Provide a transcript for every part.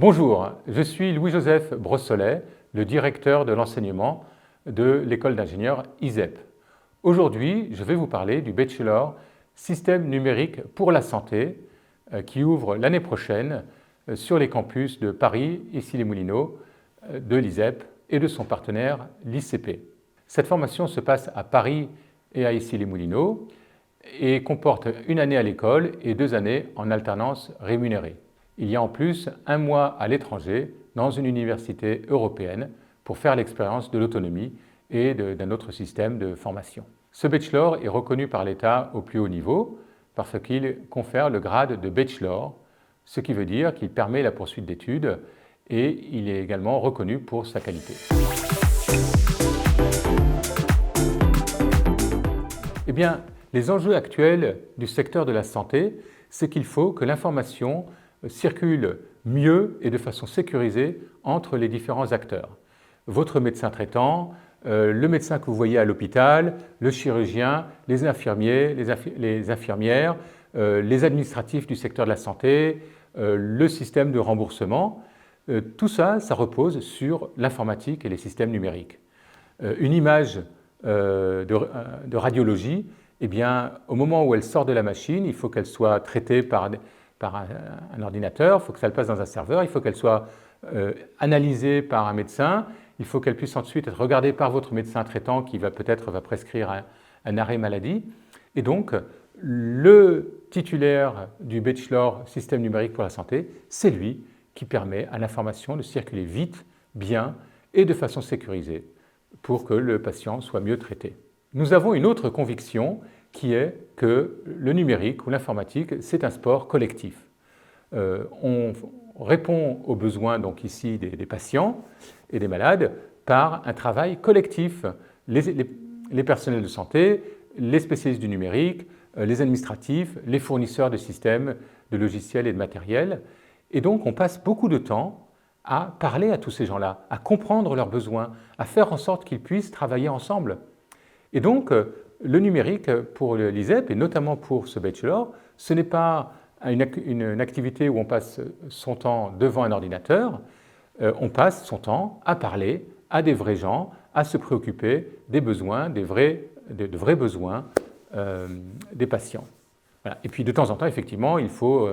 Bonjour, je suis Louis-Joseph Brossolet, le directeur de l'enseignement de l'école d'ingénieurs ISEP. Aujourd'hui, je vais vous parler du Bachelor Système numérique pour la santé qui ouvre l'année prochaine sur les campus de Paris, Issy-les-Moulineaux, de l'ISEP et de son partenaire l'ICP. Cette formation se passe à Paris et à Issy-les-Moulineaux et comporte une année à l'école et 2 années en alternance rémunérée. Il y a en plus 1 mois à l'étranger dans une université européenne pour faire l'expérience de l'autonomie et d'un autre système de formation. Ce bachelor est reconnu par l'État au plus haut niveau parce qu'il confère le grade de bachelor, ce qui veut dire qu'il permet la poursuite d'études et il est également reconnu pour sa qualité. Eh bien, les enjeux actuels du secteur de la santé, c'est qu'il faut que l'information circule mieux et de façon sécurisée entre les différents acteurs. Votre médecin traitant, le médecin que vous voyez à l'hôpital, le chirurgien, les infirmiers, les infirmières, les administratifs du secteur de la santé, le système de remboursement, tout ça, ça repose sur l'informatique et les systèmes numériques. Une image de radiologie, eh bien, au moment où elle sort de la machine, il faut qu'elle soit traitée par un ordinateur, il faut que ça le passe dans un serveur, il faut qu'elle soit analysée par un médecin, il faut qu'elle puisse ensuite être regardée par votre médecin traitant qui va peut-être prescrire un arrêt maladie. Et donc, le titulaire du Bachelor Système numérique pour la santé, c'est lui qui permet à l'information de circuler vite, bien et de façon sécurisée pour que le patient soit mieux traité. Nous avons une autre conviction qui est que le numérique ou l'informatique, c'est un sport collectif. On répond aux besoins donc ici des patients et des malades par un travail collectif. Les personnels de santé, les spécialistes du numérique, les administratifs, les fournisseurs de systèmes, de logiciels et de matériel. Et donc on passe beaucoup de temps à parler à tous ces gens-là, à comprendre leurs besoins, à faire en sorte qu'ils puissent travailler ensemble. Et donc, le numérique pour l'ISEP, et notamment pour ce bachelor, ce n'est pas une activité où on passe son temps devant un ordinateur, on passe son temps à parler à des vrais gens, à se préoccuper des besoins, de vrais besoins des patients. Voilà. Et puis de temps en temps, effectivement, il faut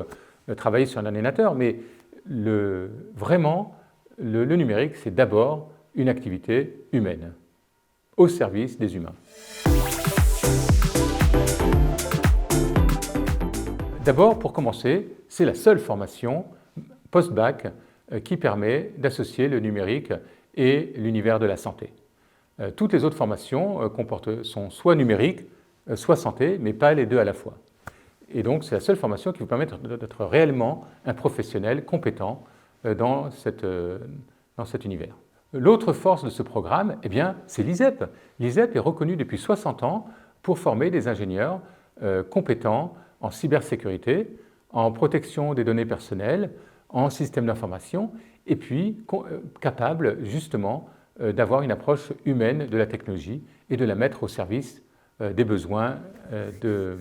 travailler sur un ordinateur, mais vraiment, le numérique, c'est d'abord une activité humaine, au service des humains. D'abord, pour commencer, c'est la seule formation post-bac qui permet d'associer le numérique et l'univers de la santé. Toutes les autres formations sont soit numériques, soit santé, mais pas les deux à la fois. Et donc, c'est la seule formation qui vous permet d'être réellement un professionnel compétent dans cet univers. L'autre force de ce programme, eh bien, c'est l'ISEP. L'ISEP est reconnu depuis 60 ans pour former des ingénieurs compétents en cybersécurité, en protection des données personnelles, en système d'information, et puis capables justement d'avoir une approche humaine de la technologie et de la mettre au service des besoins de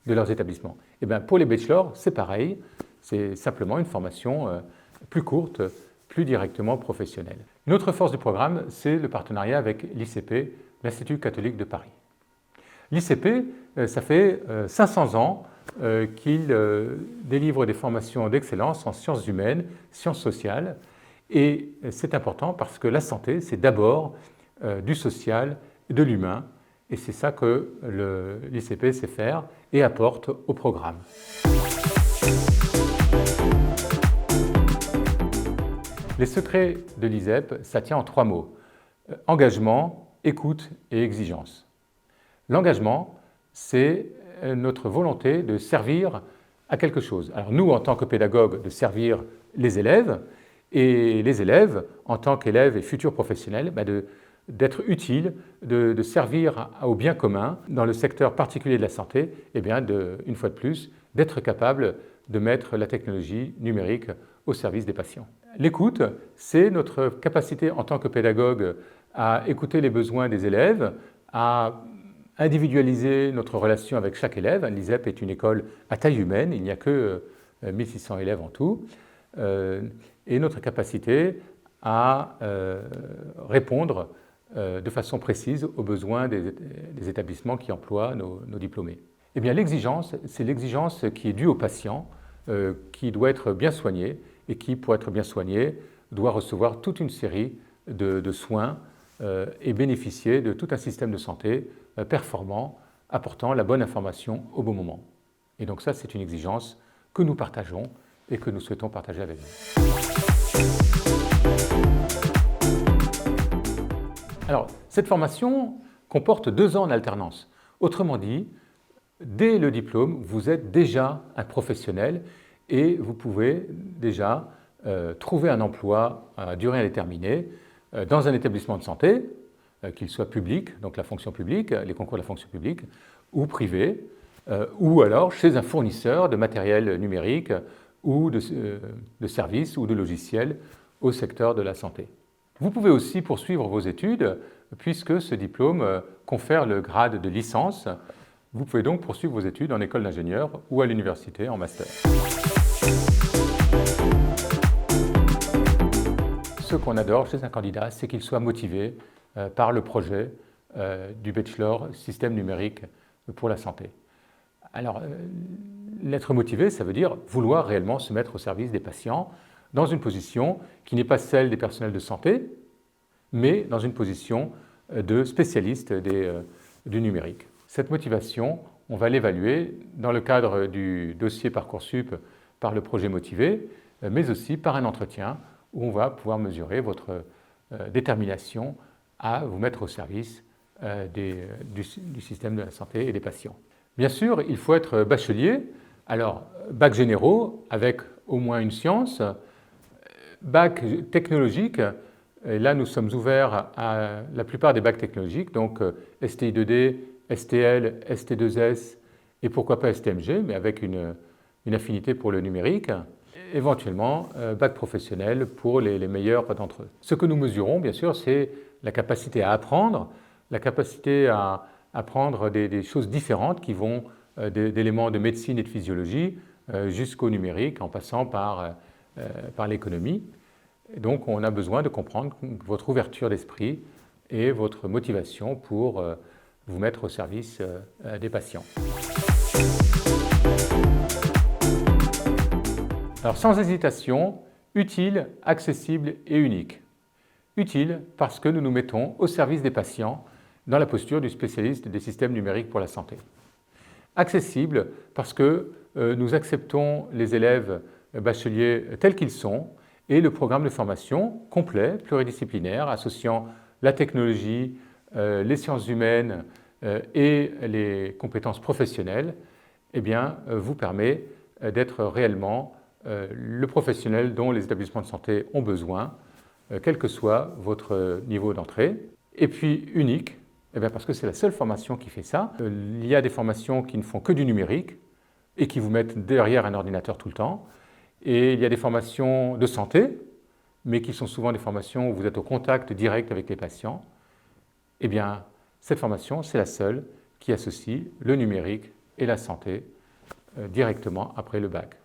leurs établissements. Et bien, pour les bachelors, c'est pareil, c'est simplement une formation plus courte, plus directement professionnelle. Une autre force du programme, c'est le partenariat avec l'ICP, l'Institut catholique de Paris. L'ICP, ça fait 500 ans qu'il délivre des formations d'excellence en sciences humaines, sciences sociales, et c'est important parce que la santé, c'est d'abord du social, de l'humain, et c'est ça que l'ICP sait faire et apporte au programme. Les secrets de l'ISEP, ça tient en 3 mots. Engagement, écoute et exigence. L'engagement, c'est notre volonté de servir à quelque chose. Alors nous, en tant que pédagogues, de servir les élèves, et les élèves, en tant qu'élèves et futurs professionnels, d'être utiles, de servir au bien commun dans le secteur particulier de la santé, et bien une fois de plus, d'être capable de mettre la technologie numérique au service des patients. L'écoute, c'est notre capacité en tant que pédagogue à écouter les besoins des élèves, à individualiser notre relation avec chaque élève. L'ISEP est une école à taille humaine, il n'y a que 1600 élèves en tout. et notre capacité à répondre de façon précise aux besoins des établissements qui emploient nos diplômés. Eh bien, l'exigence, c'est l'exigence qui est due au patient, qui doit être bien soigné et qui, pour être bien soigné, doit recevoir toute une série de soins et bénéficier de tout un système de santé performant, apportant la bonne information au bon moment. Et donc ça, c'est une exigence que nous partageons et que nous souhaitons partager avec vous. Alors, cette formation comporte 2 ans en alternance. Autrement dit, dès le diplôme, vous êtes déjà un professionnel et vous pouvez déjà trouver un emploi à durée indéterminée dans un établissement de santé, qu'il soit public, donc la fonction publique, les concours de la fonction publique, ou privé, ou alors chez un fournisseur de matériel numérique ou de services ou de logiciels au secteur de la santé. Vous pouvez aussi poursuivre vos études puisque ce diplôme confère le grade de licence. Vous pouvez donc poursuivre vos études en école d'ingénieur ou à l'université en master. Ce qu'on adore chez un candidat, c'est qu'il soit motivé par le projet du bachelor système numérique pour la santé. Alors, l'être motivé, ça veut dire vouloir réellement se mettre au service des patients dans une position qui n'est pas celle des personnels de santé, mais dans une position de spécialiste du numérique. Cette motivation, on va l'évaluer dans le cadre du dossier Parcoursup par le projet motivé, mais aussi par un entretien où on va pouvoir mesurer votre détermination à vous mettre au service du système de la santé et des patients. Bien sûr, il faut être bachelier. Alors, bac généraux avec au moins une science, bac technologique, et là nous sommes ouverts à la plupart des bacs technologiques, donc STI2D, STL, ST2S et pourquoi pas STMG, mais avec une affinité pour le numérique. Éventuellement, bac professionnel pour les meilleurs d'entre eux. Ce que nous mesurons, bien sûr, c'est la capacité à apprendre, la capacité à apprendre des choses différentes qui vont d'éléments de médecine et de physiologie jusqu'au numérique en passant par l'économie. Donc on a besoin de comprendre votre ouverture d'esprit et votre motivation pour vous mettre au service des patients. Alors sans hésitation, utile, accessible et unique. Utile parce que nous nous mettons au service des patients dans la posture du spécialiste des systèmes numériques pour la santé. Accessible parce que nous acceptons les élèves bacheliers tels qu'ils sont et le programme de formation complet, pluridisciplinaire, associant la technologie, les sciences humaines et les compétences professionnelles, eh bien, vous permet d'être réellement le professionnel dont les établissements de santé ont besoin, quel que soit votre niveau d'entrée. Et puis unique, eh bien, parce que c'est la seule formation qui fait ça. Il y a des formations qui ne font que du numérique et qui vous mettent derrière un ordinateur tout le temps. Et il y a des formations de santé, mais qui sont souvent des formations où vous êtes au contact direct avec les patients. Eh bien, cette formation, c'est la seule qui associe le numérique et la santé directement après le bac.